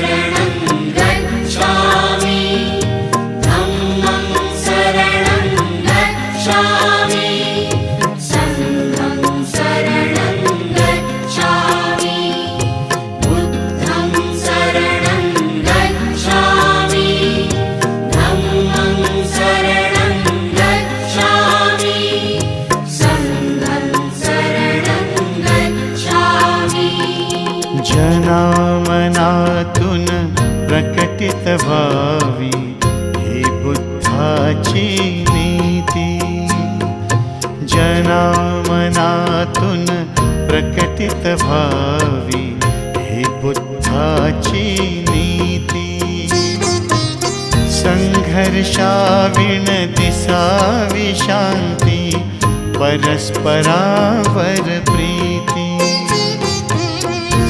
शरणं गच्छामि धम्मं शरणं गच्छामि संघं शरणं गच्छामि बुद्धं शरणं गच्छामि धम्मं शरणं गच्छामि संघं शरणं गच्छामि। जनामनातून प्रकटित व्हावी ही बुद्धाची नीती। जनामनातून प्रकटित व्हावी ही बुद्धाची नीती। संघर्षाविण दिसावी शांती परस्परावर प्रीती।